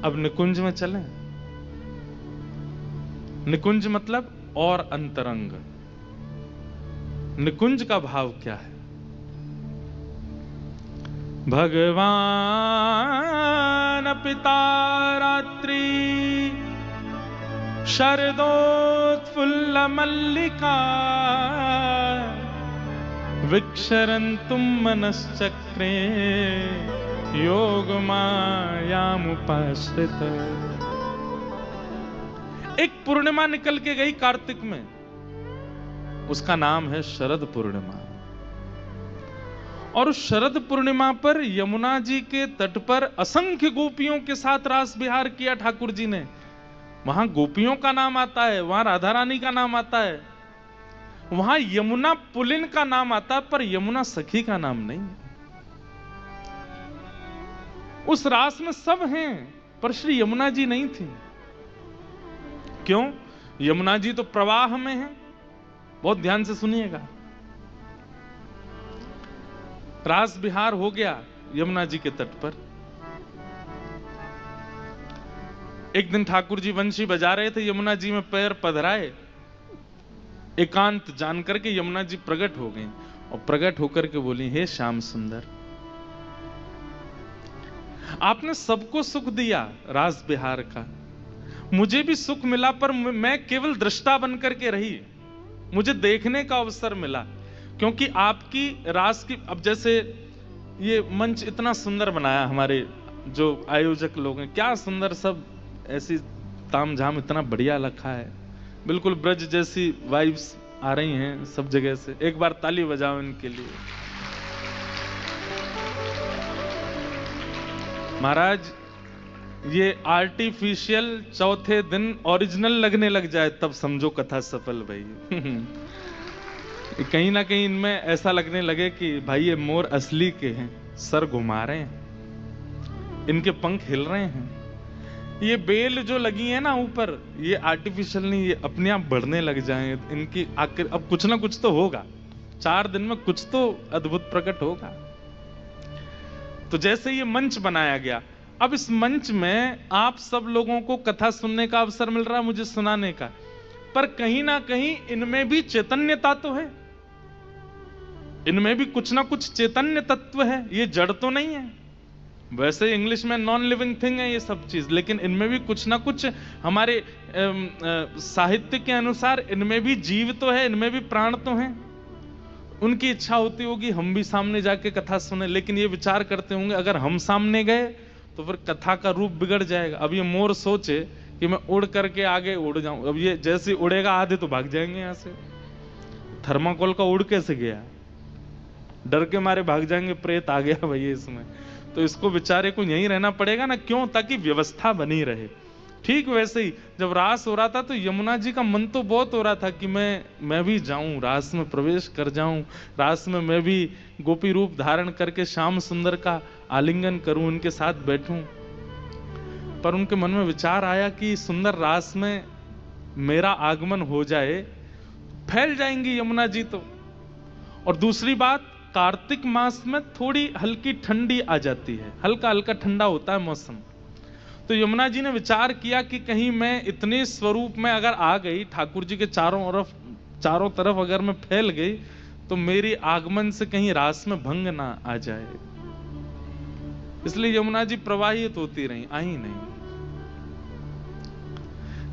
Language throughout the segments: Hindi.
अब निकुंज में चलें। निकुंज मतलब और अंतरंग। निकुंज का भाव क्या है? भगवान पिता रात्रि शरदोत्फुल्ल मल्लिका विक्षरन्तुम मनश्चक्रे योग मायामुपाश्रित। एक पूर्णिमा निकल के गई कार्तिक में, उसका नाम है शरद पूर्णिमा। और उस शरद पूर्णिमा पर यमुना जी के तट पर असंख्य गोपियों के साथ रास विहार किया ठाकुर जी ने। वहां गोपियों का नाम आता है, वहां राधा रानी का नाम आता है, वहां यमुना पुलिन का नाम आता है, पर यमुना सखी का नाम नहीं। उस रास में सब हैं, पर श्री यमुना जी नहीं थी। क्यों? यमुना जी तो प्रवाह में है। बहुत ध्यान से सुनिएगा। रास विहार हो गया यमुना जी के तट पर। एक दिन ठाकुर जी वंशी बजा रहे थे, यमुना जी में पैर पधराए। एकांत जान करके यमुना जी प्रकट हो गई और प्रकट होकर के बोली, हे श्याम सुंदर, आपने सबको सुख दिया रास विहार का, मुझे भी सुख मिला, पर मैं केवल दृष्टा बनकर के रही। मुझे देखने का अवसर मिला, क्योंकि आपकी रास की, अब जैसे ये मंच इतना सुंदर बनाया हमारे जो आयोजक लोग हैं, क्या सुंदर, सब ऐसी तामझाम इतना बढ़िया रखा है, बिल्कुल ब्रज जैसी वाइब्स आ रही हैं सब जगह से। एक बार ताली बजाओ इनके लिए। महाराज, ये आर्टिफिशियल चौथे दिन ओरिजिनल लगने लग जाए तब समझो कथा सफल भाई। कहीं ना कहीं इनमें ऐसा लगने लगे कि भाई ये मोर असली के हैं, सर घुमा रहे हैं, इनके पंख हिल रहे हैं। ये बेल जो लगी है ना ऊपर, ये आर्टिफिशियल नहीं, ये अपने आप बढ़ने लग जाएं इनकी आखिर। अब कुछ ना कुछ तो होगा, 4 दिन में कुछ तो अद्भुत प्रकट होगा। तो जैसे ये मंच बनाया गया, अब इस मंच में आप सब लोगों को कथा सुनने का अवसर मिल रहा है, मुझे सुनाने का, पर कहीं ना कहीं इनमें भी चैतन्यता तो है, इनमें भी कुछ ना कुछ चैतन्य तत्व है, ये जड़ तो नहीं है। वैसे इंग्लिश में नॉन लिविंग थिंग है ये सब चीज, लेकिन इनमें भी कुछ ना कुछ, हमारे साहित्य के अनुसार इनमें भी जीव तो है, इनमें भी प्राण तो है। उनकी इच्छा होती होगी हम भी सामने जाके कथा सुने, लेकिन ये विचार करते होंगे अगर हम सामने गए तो फिर कथा का रूप बिगड़ जाएगा। अब ये मोर सोचे कि मैं उड़ करके आगे उड़ जाऊं, अब ये जैसे उड़ेगा आधे तो भाग जाएंगे यहां से। थर्माकोल का उड़ कैसे गया? डर के मारे भाग जाएंगे, प्रेत आ गया भैया इसमें। तो इसको बेचारे को यहीं रहना पड़ेगा ना, क्यों? ताकि व्यवस्था बनी रहे। ठीक वैसे ही जब रास हो रहा था तो यमुना जी का मन तो बहुत हो रहा था कि मैं भी जाऊं, रास में प्रवेश कर जाऊं, रास में मैं भी गोपी रूप धारण करके श्याम सुंदर का आलिंगन करूं, उनके साथ बैठूं। पर उनके मन में विचार आया कि सुंदर रास में मेरा आगमन हो जाए, फैल जाएंगी यमुना जी तो। और दूसरी बात, कार्तिक मास में थोड़ी हल्की ठंडी आ जाती है, हल्का हल्का ठंडा होता है मौसम। तो यमुना जी ने विचार किया कि कहीं मैं इतने स्वरूप में अगर आ गई, ठाकुर जी के चारों तरफ अगर मैं फैल गई, तो मेरी आगमन से कहीं रास में भंग ना आ जाए। इसलिए यमुना जी प्रवाहित होती रही, आई नहीं।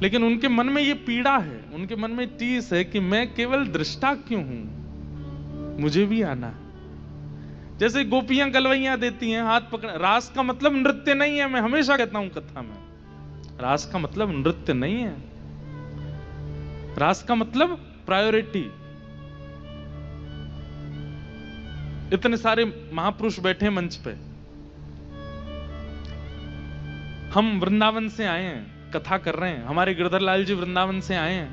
लेकिन उनके मन में ये पीड़ा है, उनके मन में टीस है कि मैं केवल दृष्टा क्यों हूं, मुझे भी आना है। जैसे गोपियां गलवैया देती हैं, हाथ पकड़। रास का मतलब नृत्य नहीं है, मैं हमेशा कहता हूं कथा में, रास का मतलब नृत्य नहीं है। रास का मतलब प्रायोरिटी। इतने सारे महापुरुष बैठे मंच पे, हम वृंदावन से आए हैं, कथा कर रहे हैं, हमारे गिरधर लाल जी वृंदावन से आए हैं।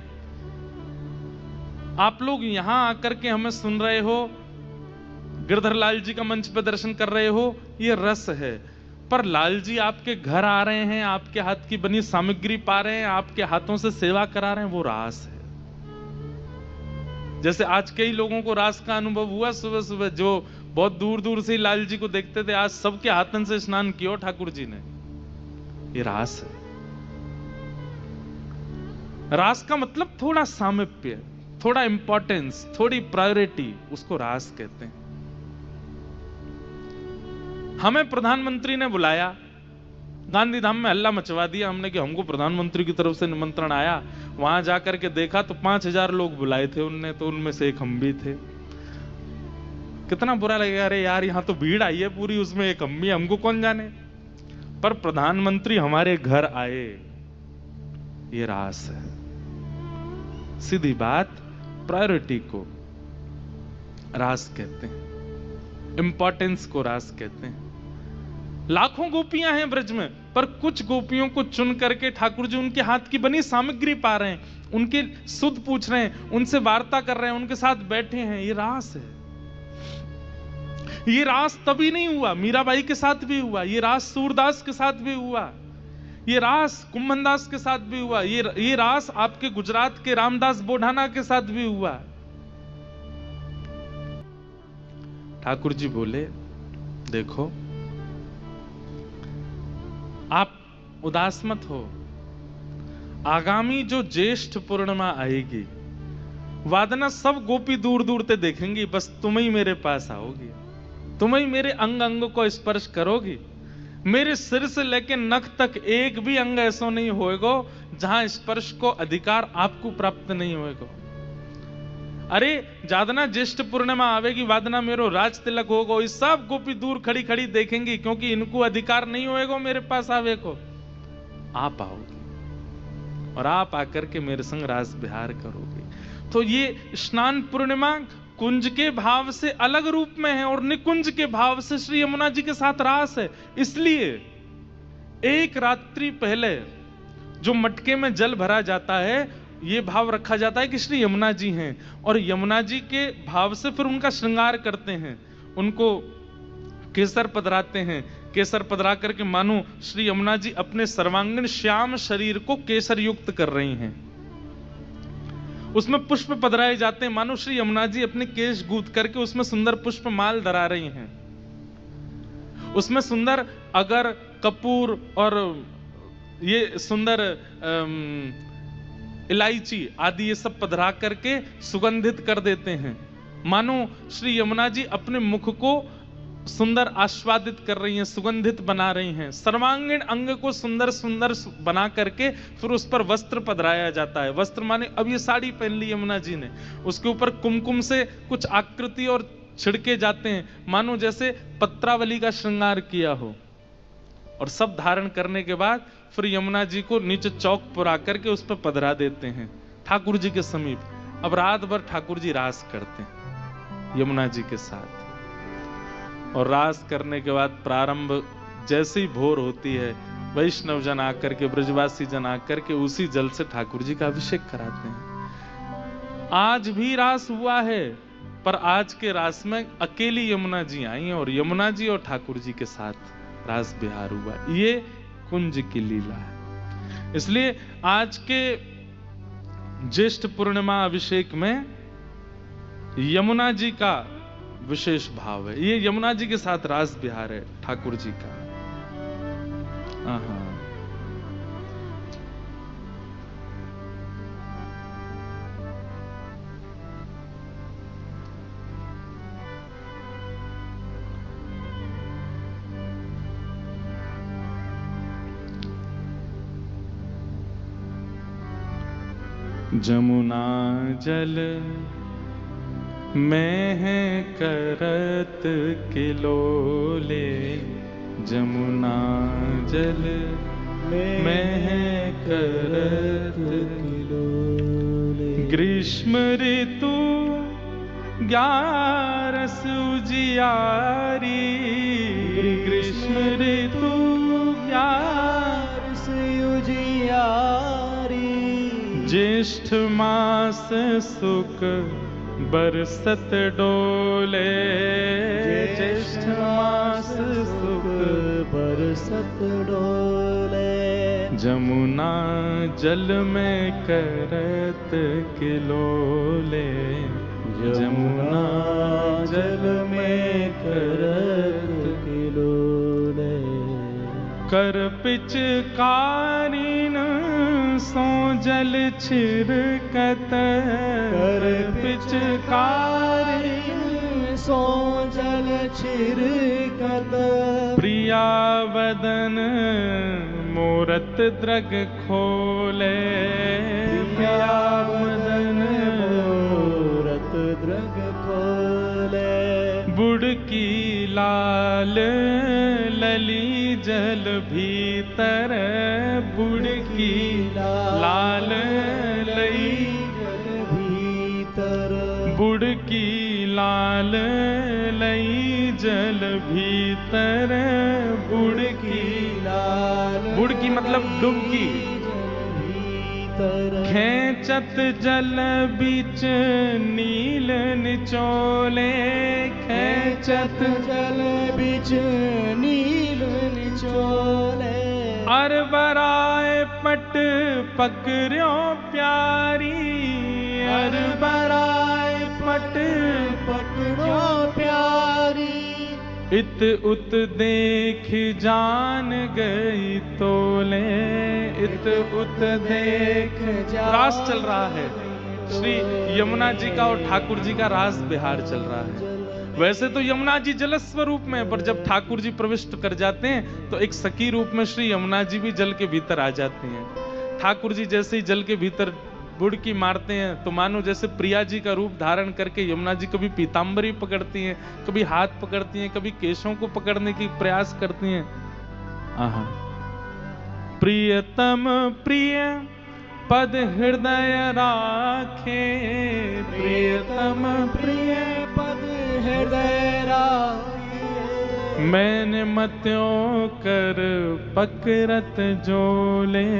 आप लोग यहां आकर के हमें सुन रहे हो, गिरधर लाल जी का मंच पे दर्शन कर रहे हो, ये रस है। पर लाल जी आपके घर आ रहे हैं, आपके हाथ की बनी सामग्री पा रहे हैं, आपके हाथों से सेवा करा रहे हैं, वो रास है। जैसे आज कई लोगों को रास का अनुभव हुआ सुबह सुबह, जो बहुत दूर दूर से लाल जी को देखते थे, आज सबके हाथन से स्नान किया ठाकुर जी ने। ये रास है। रास का मतलब थोड़ा सामिप्य, थोड़ा इंपॉर्टेंस, थोड़ी प्रायोरिटी, उसको रास कहते हैं। हमें प्रधानमंत्री ने बुलाया, गांधीधाम में हल्ला मचवा दिया हमने कि हमको प्रधानमंत्री की तरफ से निमंत्रण आया। वहां जाकर के देखा तो 5000 लोग बुलाए थे उनने, तो उनमें से एक हम भी थे। कितना बुरा लगेगा, अरे यार यहाँ तो भीड़ आई है पूरी, उसमें एक हम भी, हमको कौन जाने। पर प्रधानमंत्री हमारे घर आए, ये रास है। सीधी बात, प्रायोरिटी को रास कहते हैं, इंपॉर्टेंस को रास कहते हैं। लाखों गोपियां हैं ब्रज में, पर कुछ गोपियों को चुन करके ठाकुर जी उनके हाथ की बनी सामग्री पा रहे हैं, उनके सुध पूछ रहे हैं, उनसे वार्ता कर रहे हैं, उनके साथ बैठे हैं। ये रास है। ये रास तभी नहीं हुआ, मीराबाई के साथ भी हुआ, ये रास सूरदास के साथ भी हुआ, ये रास कुंभनदास के साथ भी हुआ, ये रास आपके गुजरात के रामदास बोढ़ाना के साथ भी हुआ। ठाकुर जी बोले, देखो आप उदास मत हो, आगामी जो ज्येष्ठ पूर्णिमा आएगी, वादना सब गोपी दूर दूर से देखेंगी, बस तुम ही मेरे पास आओगी, तुम ही मेरे अंग अंग को स्पर्श करोगी। मेरे सिर से लेकर नख तक एक भी अंग ऐसा नहीं होएगा जहां स्पर्श को अधिकार आपको प्राप्त नहीं होएगा। अरे जादना ज्येष्ठ पूर्णिमा आवेगी, वादना मेरो राज तिलक होगा, इस सब गोपी दूर खड़ी खड़ी देखेंगी, क्योंकि इनको अधिकार नहीं होएगा मेरे पास आवे को। आप आओगे और आप आकर के मेरे संग रास विहार करोगे। तो ये स्नान पूर्णिमा कुंज के भाव से अलग रूप में है और निकुंज के भाव से श्री यमुना जी के साथ रास है। इसलिए एक रात्रि पहले जो मटके में जल भरा जाता है, ये भाव रखा जाता है कि श्री यमुना जी हैं, और यमुना जी के भाव से फिर उनका श्रृंगार करते हैं, उनको केसर पधराते हैं। केसर पधरा करके मानो श्री यमुना जी अपने सर्वांगीण श्याम शरीर को केसर युक्त कर रही हैं। उसमें पुष्प पधराए जाते हैं, मानो श्री यमुना जी अपने केश गूंथ करके उसमें सुंदर पुष्प माल धरा रही हैं। उसमें सुंदर अगर, कपूर और ये सुंदर इलायची आदि ये सब पधरा करके सुगंधित कर देते हैं, मानो श्री यमुना जी अपने मुख को सुंदर आस्वादित कर रही हैं, सुगंधित बना रही हैं। सर्वांगीण अंग को सुंदर सुंदर बना करके फिर उस पर वस्त्र पधराया जाता है। वस्त्र माने अब ये साड़ी पहन ली यमुना जी ने, उसके ऊपर कुमकुम से कुछ आकृति और छिड़के जाते हैं, मानो जैसे पत्रावली का श्रृंगार किया हो। और सब धारण करने के बाद फिर यमुना जी को नीचे चौक पुरा करके उस पर पधरा देते हैं ठाकुर जी के समीप। अब रात भर ठाकुर जी रास करते हैं यमुना जी के साथ, और रास करने के बाद प्रारंभ जैसे ही भोर होती है, वैष्णव जन आकर के, ब्रजवासी जन आकर के उसी जल से ठाकुर जी का अभिषेक कराते हैं। आज भी रास हुआ है, पर आज के रास में अकेली यमुना जी आई और यमुना जी और ठाकुर जी के साथ रास विहार हुआ। ये कुंज की लीला है। इसलिए आज के ज्येष्ठ पूर्णिमा अभिषेक में यमुना जी का विशेष भाव है। ये यमुना जी के साथ रास विहार है ठाकुर जी का। जमुना जल में है करत किलोले, जमुना जल में है करत किलोले। ग्रीष्म ऋतु ग्यारस उजियारी, ग्रीष्म ऋतु ग्यारस उजियारी। ज्येष्ठ मास सुख बरसत डोले, ज्येष्ठ मास सुख बरसत डोले। जमुना जल में करत किलोले, जमुना जल में करत किलोले। कर पिचकारिन सो जल छिरकत, कर पिचकारिन सो जल छिरकत। प्रिया वदन मूरत द्रग खोले, प्रिया वदन मूरत द्रग खोले। बुड़की लाल लली जल भीतर, बुड़की लाल लई जल भीतर। बुड़की लाल लई जल भीतर, बुड़की लाल बुड़की मतलब डुबकी। खेचत जल बीच नील निचोले, खेचत जल बीच नील निचोले। अरबराए पट पकड़ो प्यारी, अरबराए पट पकड़ो प्यारी। इत उत देख जान गई तोले, इत उत देख रास चल रहा है श्री यमुना जी का और ठाकुर जी का रास बिहार चल रहा है। वैसे तो यमुना जी जल स्वरूप में, पर जब ठाकुर जी प्रविष्ट कर जाते हैं तो एक सखी रूप में श्री यमुना जी भी जल के भीतर आ जाती हैं। ठाकुर जी जैसे ही जल के भीतर बुड़की मारते हैं तो मानो जैसे प्रिया जी का रूप धारण करके यमुना जी कभी पीतांबरी पकड़ती हैं, कभी हाथ पकड़ती हैं, कभी केशों को पकड़ने की प्रयास करती हैं। आहा। प्रियतम प्रिय पद हृदय राखे, प्रियतम प्रिय पद हृदय राखे। मैंने मत्यों कर पकड़त जोले,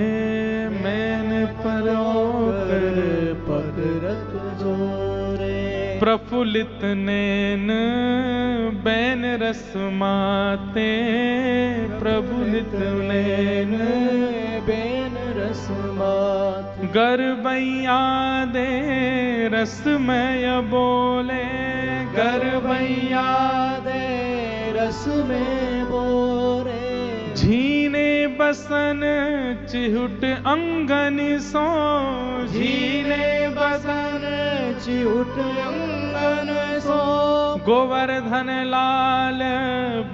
मैंने परों कर पकड़त जोरे। प्रफुल्लित नैन बैन रस माते, प्रफुल्लित नैन बैन रस माते। गरबैया दे रसमय बोले, गरबैया दे रस में बोरे। झीने बसन चिहुट अंगन सो, झीने बसन चिहुट अंगन सो। गोवर्धन लाल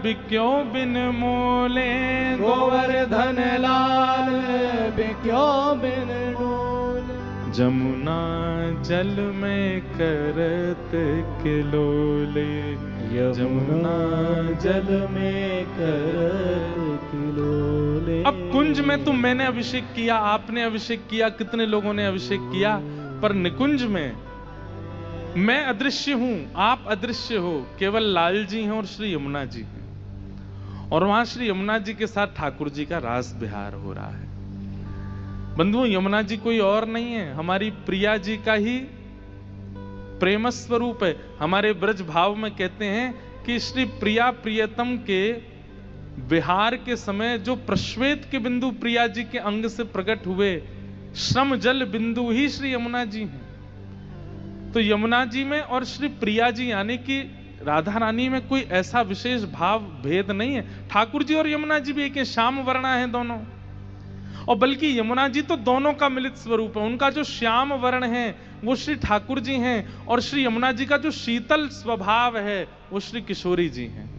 बिक्यो बिन मोले, गोवर्धन लाल बिक्यो बिन मोले। जमुना जल में करत किलोले, जमुना जल में करत किलोले। अब कुंज में तो मैंने अभिषेक किया, आपने अभिषेक किया, कितने लोगों ने अभिषेक किया, पर निकुंज में मैं अदृश्य हूं, आप अदृश्य हो, केवल लाल जी हैं और श्री यमुना जी हैं। और वहां श्री यमुना जी के साथ ठाकुर जी का रास बिहार हो रहा है। बंधुओं, यमुना जी कोई और नहीं है, हमारी प्रिया जी का ही प्रेम स्वरूप है। हमारे ब्रज भाव में कहते हैं कि श्री प्रिया प्रियतम के विहार के समय जो प्रश्वेत के बिंदु प्रिया जी के अंग से प्रकट हुए, श्रम जल बिंदु ही श्री यमुना जी हैं। तो यमुना जी में और श्री प्रिया जी यानी कि राधा रानी में कोई ऐसा विशेष भाव भेद नहीं है। ठाकुर जी और यमुना जी भी एक श्याम वर्णा है दोनों, और बल्कि यमुना जी तो दोनों का मिलित स्वरूप है। उनका जो श्याम वर्ण है वो श्री ठाकुर जी हैं, और श्री यमुना जी का जो शीतल स्वभाव है वो श्री किशोरी जी हैं।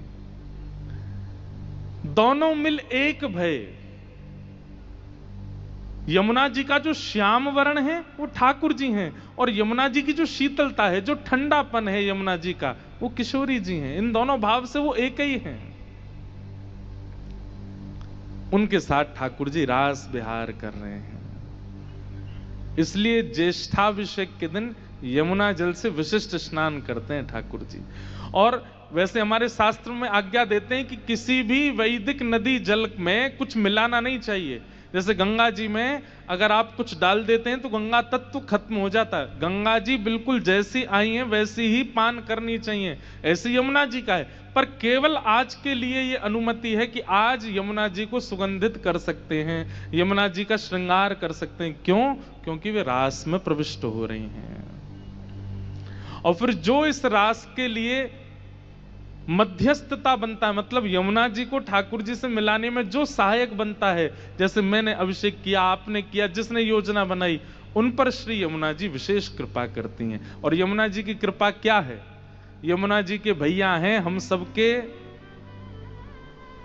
दोनों मिल एक भय। यमुना जी का जो श्याम वर्ण है वो ठाकुर जी हैं, और यमुना जी की जो शीतलता है, जो ठंडापन है यमुना जी का, वो किशोरी जी हैं। इन दोनों भाव से वो एक ही हैं। उनके साथ ठाकुर जी रास विहार कर रहे हैं। इसलिए ज्येष्ठाभिषेक के दिन यमुना जल से विशिष्ट स्नान करते हैं ठाकुर जी। और वैसे हमारे शास्त्र में आज्ञा देते हैं कि किसी भी वैदिक नदी जल में कुछ मिलाना नहीं चाहिए। जैसे गंगा जी में अगर आप कुछ डाल देते हैं तो गंगा तत्व खत्म हो जाता है। गंगा जी बिल्कुल जैसी आई हैं वैसी ही पान करनी चाहिए, ऐसी यमुना जी का है। पर केवल आज के लिए ये अनुमति है कि आज यमुना जी को सुगंधित कर सकते हैं, यमुना जी का श्रृंगार कर सकते हैं। क्यों? क्योंकि वे रास में प्रविष्ट हो रही हैं। और फिर जो इस रास के लिए मध्यस्थता बनता है, मतलब यमुना जी को ठाकुर जी से मिलाने में जो सहायक बनता है, जैसे मैंने अभिषेक किया, आपने किया, जिसने योजना बनाई, उन पर श्री यमुना जी विशेष कृपा करती हैं। और यमुना जी की कृपा क्या है? यमुना जी के भैया हैं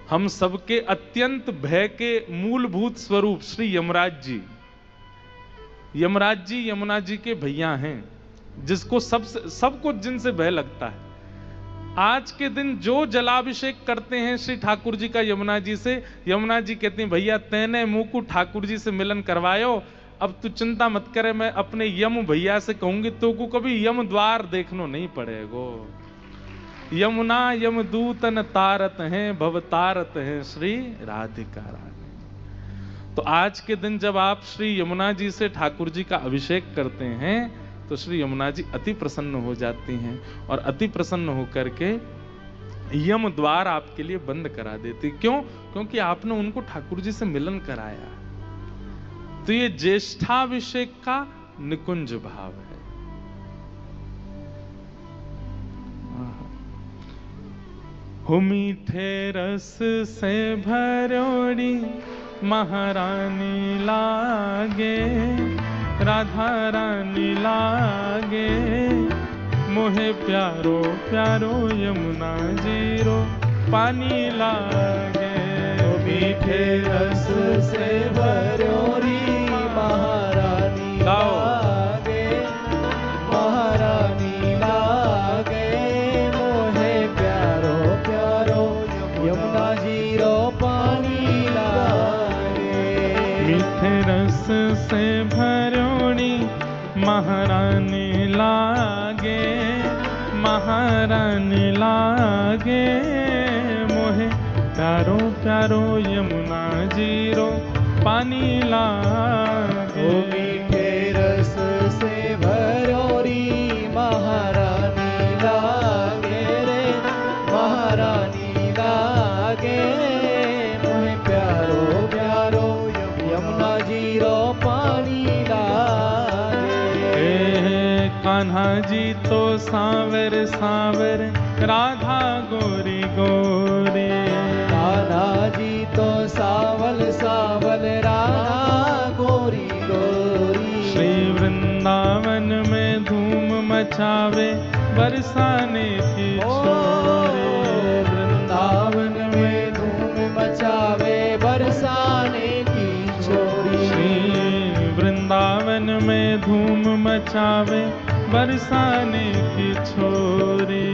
हम सबके अत्यंत भय के मूलभूत स्वरूप श्री यमराज जी। यमराज जी यमुना जी के भैया हैं, जिसको सबको जिनसे भय लगता है। आज के दिन जो जलाभिषेक करते हैं श्री ठाकुर जी का यमुना जी से, यमुना जी कहते हैं भैया तैने मुंह को ठाकुर जी से मिलन करवायो, अब तू चिंता मत करे, मैं अपने यम भैया से कहूंगी तो को कभी यम द्वार देखनो नहीं पड़ेगो। यमुना यमदूतन तारत हैं, भव तारत हैं श्री राधिका रानी। तो आज के दिन जब आप श्री यमुना जी से ठाकुर जी का अभिषेक करते हैं तो श्री यमुना जी अति प्रसन्न हो जाती हैं, और अति प्रसन्न होकर के यम द्वार आपके लिए बंद करा देती। क्यों? क्योंकि आपने उनको ठाकुर जी से मिलन कराया। तो ये ज्येष्ठाभिषेक का निकुंज भाव है। हो मीठे रस से भरोड़ी महारानी लागे, राधा रानी लागे, मोहे प्यारो प्यारो यमुना जीरो पानी लागे। तो मीठे रस से भरोरी महारानी लागे, महारानी लागे, मोहे प्यारो प्यारो यमुना जीरो पानी लागे। मीठे रस से भरोड़ी महारानी लागे, महारानी लागे, मोहे प्यारो प्यारो यमुना जीरो पानी लागे। ओ मीठे रस से भरोरी महारानी लागे रे, महारानी लागे, मोहे प्यारो प्यारो यमुना जीरो पानी लागे। कान्हा जी तो सांवर सांवर, राधा गोरी गोरी, कान्हा जी तो सावल सावल, राधा गोरी गोरी। श्री वृंदावन में धूम मचावे बरसाने की छोरी, वृंदावन में धूम मचावे बरसाने की छोरी। श्री वृंदावन में धूम मचावे बरसाने की छोरी,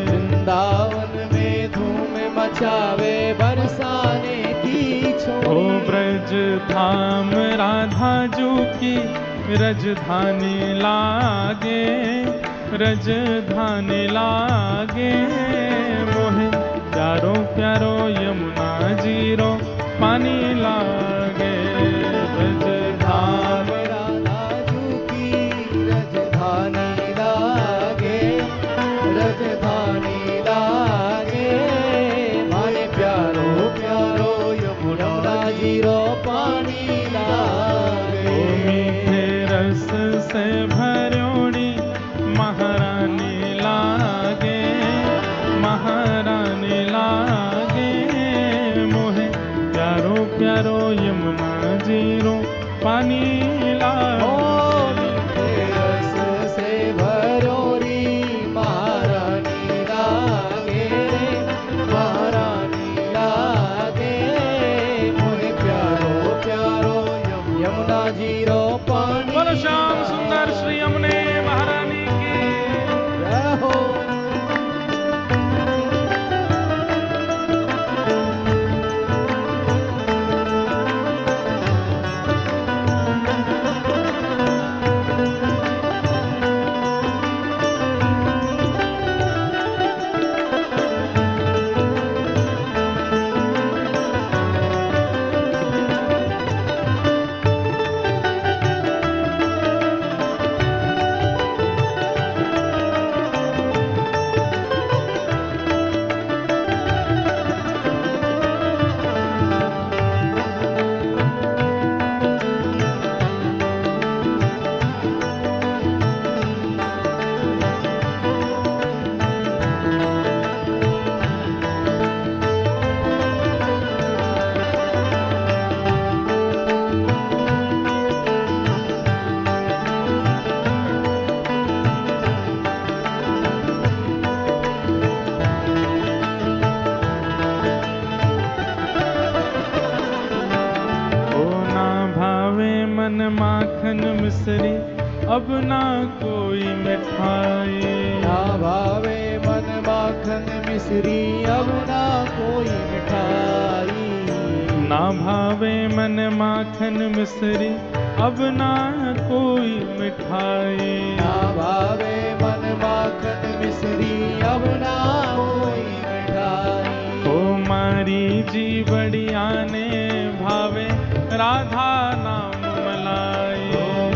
वृंदावन में धूम मचावे बरसाने की छोरी। ओ ब्रज धाम राधा जू की रजधानी लागे, रजधानी लागे, मोहे प्यारो प्यारो यमुना जीरो पानी लागे। ब्रज धाम राधा जू की रजधानी लागे, रजधानी लागे, माने प्यारो प्यारो यमुना जीरो पानी लागे। मीठे रस से भरोड़ी महारानी लागे, महारानी लागे, मोहे प्यारो प्यारो यमुना जीरो पानी लागे। रस से भरोरी महारानी लागे, महारानी लागे, मोहे प्यारो प्यारो यमुना जीरो पानी। बोलो श्याम सुंदर श्री यमुने महारानी की जय हो। मिश्री अब ना कोई मिठाई। ना भावे मन माखन मिश्री अब ना कोई मिठाई। ना भावे मन माखन मिश्री अब ना कोई मिठाई। ना भावे मन माखन मिश्री अब ना कोई मिठाई। ओ मारी जी बढ़िया ने भावे राधा नाम मलाई।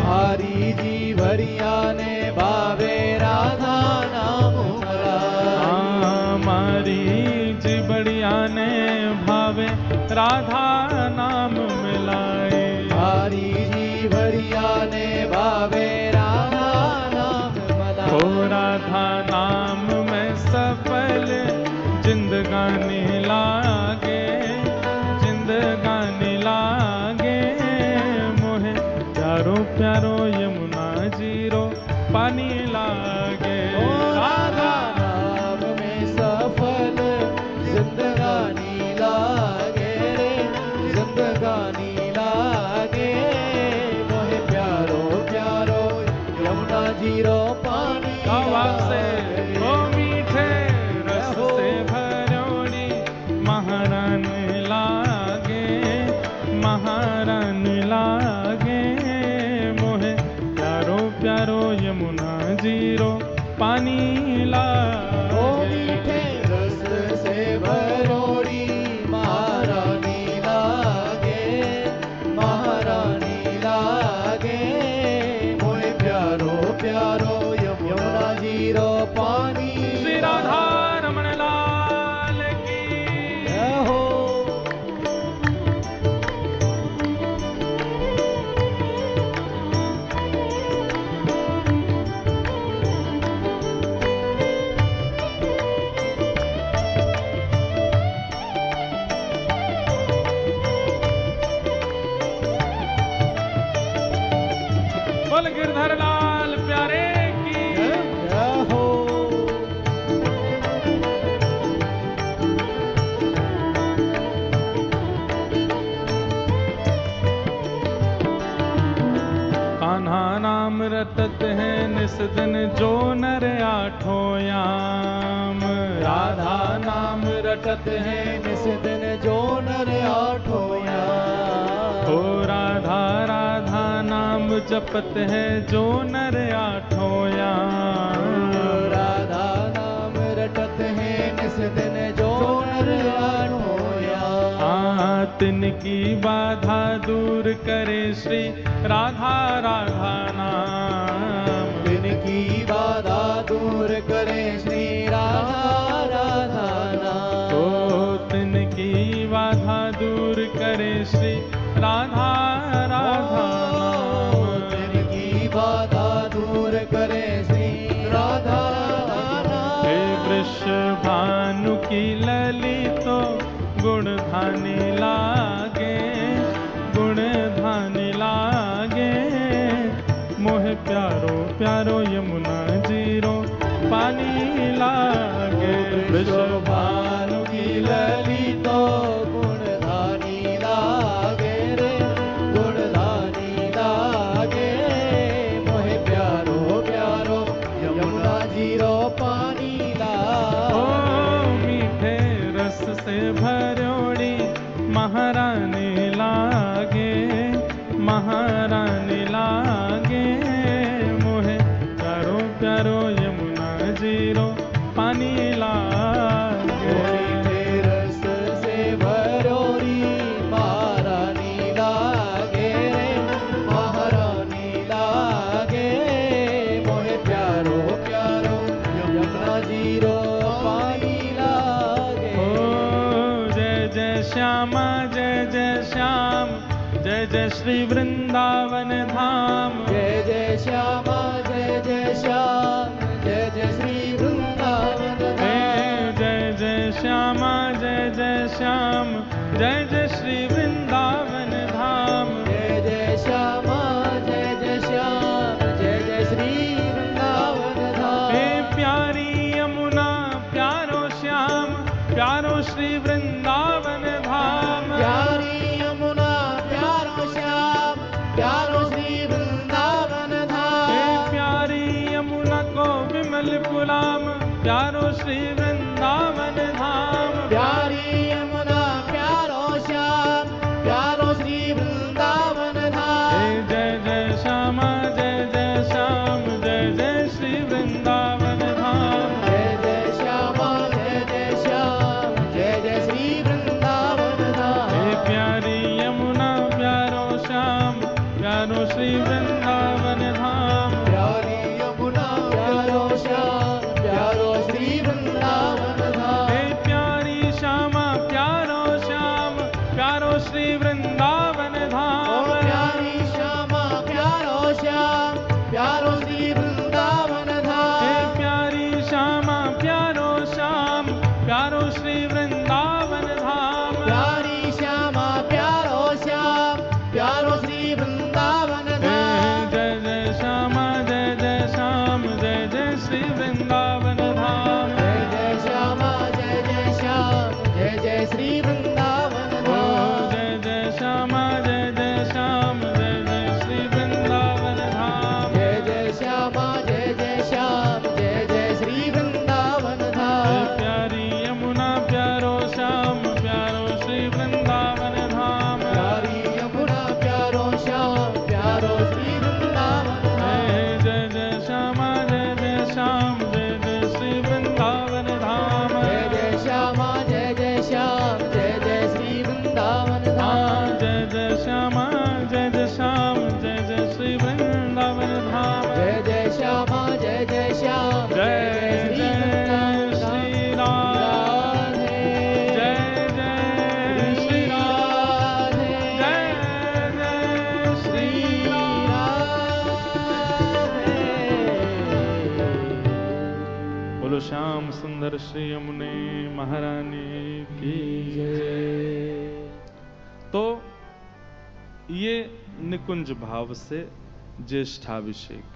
हरी जी भरिया ने भावे राधा नाम मलाई। मारी जी बढ़िया ने भावे राधा नाम मिलाए। हरी जी भरिया ने भावे राधा नाम मलाई। ओ राधा नाम में सफल जिंदगानी लागे, जिंदगानी लागे मोहे प्यारो प्यारो यमुना जीरो पानी लागे। ओ राधा नाम में सफल जिंदगानी लागे रे, जिंदगानी लागे मोहे प्यारो प्यारो यमुना जीरो पानी आवाज से ओ मीठे रस से भरोड़ी महारानी लागे, महारानी लागे मोहे प्यारो प्यारो यमुना जीरो पानी ओ लागे। मीठे रस से भरोड़ी महारानी लागे, महारानी लागे मोहे प्यारो प्यारो यमुना जीरो पानी श्री राधा रमण लाल की जय हो। बोल गिरधर लाल प्यारे की। जय हो। कान्हा नाम रटत है निस दिन जो नर आठो याम। राधा नाम रटत है निस दिन जो नर आठो याम। ओ राधा राधा नाम जपत है जो नर आठो याम। राधा नाम रटत है निस दिन जो नर आठो याम। तिनकी बाधा दूर करे श्री राधा राधा नाम। तिनकी बाधा दूर करे श्री राधा राधा नाम। ओ तिनकी बाधा दूर करे श्री राधा राधा नाम। तिनकी बाधा दूर करे श्री राधा राधा नाम। हे वृषभानु की ललितो गुण धानी लागे, गुण धानी लागे मोहे प्यारो प्यारो यमुना जीरो पानी लागे। विश्वभानु की ललितो गुणधानी लागे रे, गुणधानी लागे मोहे प्यारो प्यारो यमुना जीरो पानी ओ लागे। मीठे रस से भरोड़ी महारानी लागे, महारानी लागे मोहे प्यारो प्यारो यमुना जीरो पानी लागे। मीठे रस से भरोरी महारानी लागे रे, महारानी लागे मोहे प्यारो प्यारो यमुना जीरो पानी लागे। ओ जय जय श्यामा जय जय श्याम, जय जय श्री वृंदावन धाम। जय जय श्यामा जय जय श्याम, जय जय श्री वृंदावन धाम। जय जय श्यामा जय जय श्याम, जय जय श्री वृंदावन धाम। जय जय श्यामा जय जय श्याम, जय जय श्री वृंदावन धाम। हे प्यारी यमुना प्यारो श्याम, प्यारो श्री वृंदावन धाम। प्यारी यमुना प्यारो श्याम, प्यारो श्री वृंदावन प्यारो श्री वृंदावन धाम। प्यारी यमुना प्यारो श्याम प्यारो श्री वृंदावन धाम। जय जय श्यामा जय जय श्याम जय जय श्री वृंदावन धाम। जय जय श्यामा जय जय श्याम जय जय श्री वृंदावन धाम। हे प्यारी यमुना प्यारो श्याम प्यारो श्री वृंदावन धाम। प्यारी यमुना प्यारो श्याम प्यारो श्री वृंदावन धाम। हे प्यारी श्यामा प्यारो श्याम प्यारो श्री वृंदावन धाम। ओ प्यारी श्यामा प्यारो श्याम प्यारो श्री वृंदावन धाम। हे प्यारी श्यामा प्यारो श्याम प्यारो श्री वृंदावन धाम। प्यारी श्यामा प्यारो श्याम प्यारो श्री वृंदावन धाम। जय जय श्यामा जय जय श्याम जय जय श्री वृंदावन धाम। जय जय श्यामा जय जय श्याम जय जय श्री वृंदावन धाम। जय जय श्यामा जय जय श्याम जय जय श्री वृंदावन धाम। जय जय श्यामा जय जय श्याम जय जय श्री वृंदावन धाम। प्यारी यमुना प्यारो श्याम प्यारो श्री वृंदावन धाम। प्यारी यमुना प्यारो श्याम प्यारो श्री वृंदावन धाम। जय जय श्यामा जय जय श्याम जय जय श्री वृंदावन धाम। जय जय श्यामा जय जय श्याम जय जय श्री वृंदावन धाम। जय जय श्यामा जय जय श्याम जय जय श्री वृंदावन धाम। जय जय श्यामा जय जय श्याम जय श्री जय वृंदावन श्री धाम। राम राधे जय जय श्री राम राधे जय जय श्री राधे। बोलो श्याम सुंदर श्री यमुने महारानी की जय। तो ये निकुंज भाव से ज्येष्ठाभिषेक